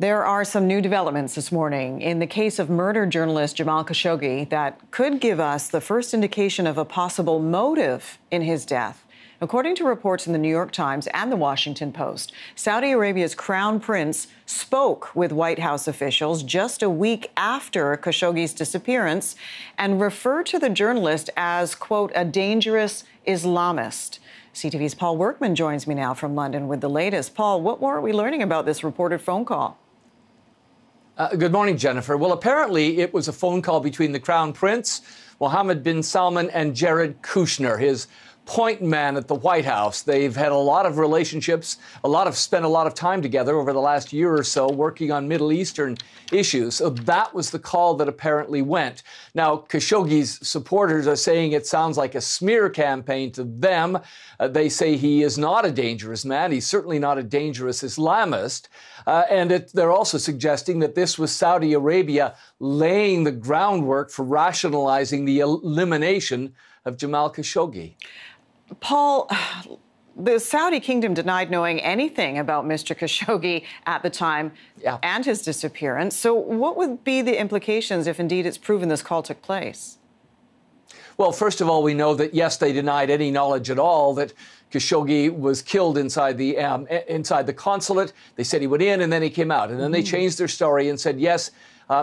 There are some new developments this morning in the case of murdered journalist Jamal Khashoggi that could give us the first indication of a possible motive in his death. According to reports in the New York Times and the Washington Post, Saudi Arabia's crown prince spoke with White House officials just a week after Khashoggi's disappearance and referred to the journalist as, quote, a dangerous Islamist. CTV's Paul Workman joins me now from London with the latest. Paul, what more are we learning about this reported phone call? Good morning, Jennifer. Well, apparently it was a phone call between the Crown Prince, Mohammed bin Salman, and Jared Kushner, his point man at the White House. They've had a lot of relationships, spent a lot of time together over the last year or so working on Middle Eastern issues. So that was the call that apparently went. Now, Khashoggi's supporters are saying it sounds like a smear campaign to them. They say he is not a dangerous man. He's certainly not a dangerous Islamist. They're also suggesting that this was Saudi Arabia laying the groundwork for rationalizing the elimination of Jamal Khashoggi. Paul, the Saudi kingdom denied knowing anything about Mr. Khashoggi at the time and his disappearance. So what would be the implications if indeed it's proven this call took place? Well, first of all, we know that, yes, they denied any knowledge at all that Khashoggi was killed inside the consulate. They said he went in and then he came out. And then they changed their story and said, yes,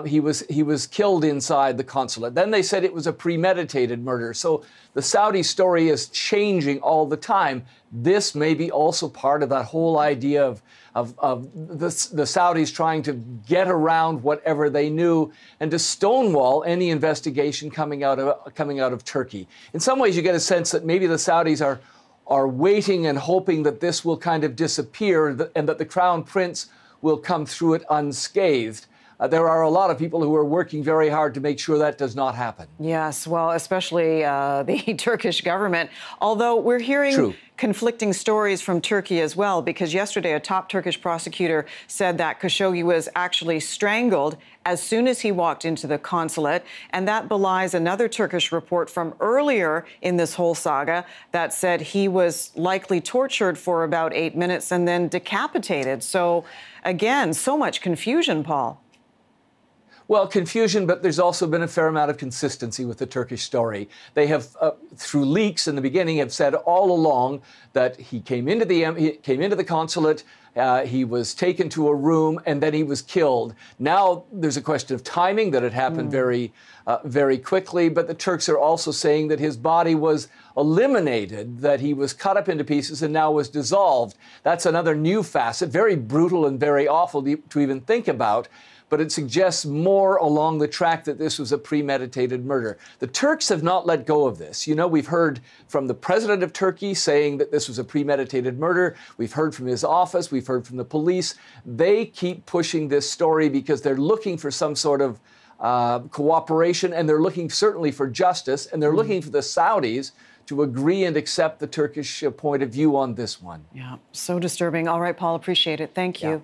he was killed inside the consulate. Then they said it was a premeditated murder. So the Saudi story is changing all the time. This may be also part of that whole idea of the Saudis trying to get around whatever they knew and to stonewall any investigation coming out of Turkey. In some ways, you get a sense that maybe the Saudis are waiting and hoping that this will kind of disappear and that the Crown Prince will come through it unscathed. There are a lot of people who are working very hard to make sure that does not happen. Yes, well, especially the Turkish government, although we're hearing conflicting stories from Turkey as well, because yesterday a top Turkish prosecutor said that Khashoggi was actually strangled as soon as he walked into the consulate, and that belies another Turkish report from earlier in this whole saga that said he was likely tortured for about 8 minutes and then decapitated. So, again, so much confusion, Paul. Well, confusion, but there's also been a fair amount of consistency with the Turkish story. They have, through leaks in the beginning, have said all along that he came into the consulate, he was taken to a room, and then he was killed. Now there's a question of timing, that it happened very quickly, but the Turks are also saying that his body was eliminated, that he was cut up into pieces and now was dissolved. That's another new facet, very brutal and very awful to even think about. But it suggests more along the track that this was a premeditated murder. The Turks have not let go of this. You know, we've heard from the president of Turkey saying that this was a premeditated murder. We've heard from his office. We've heard from the police. They keep pushing this story because they're looking for some sort of cooperation, and they're looking certainly for justice, and they're looking for the Saudis to agree and accept the Turkish point of view on this one. Yeah, so disturbing. All right, Paul, appreciate it. Thank you.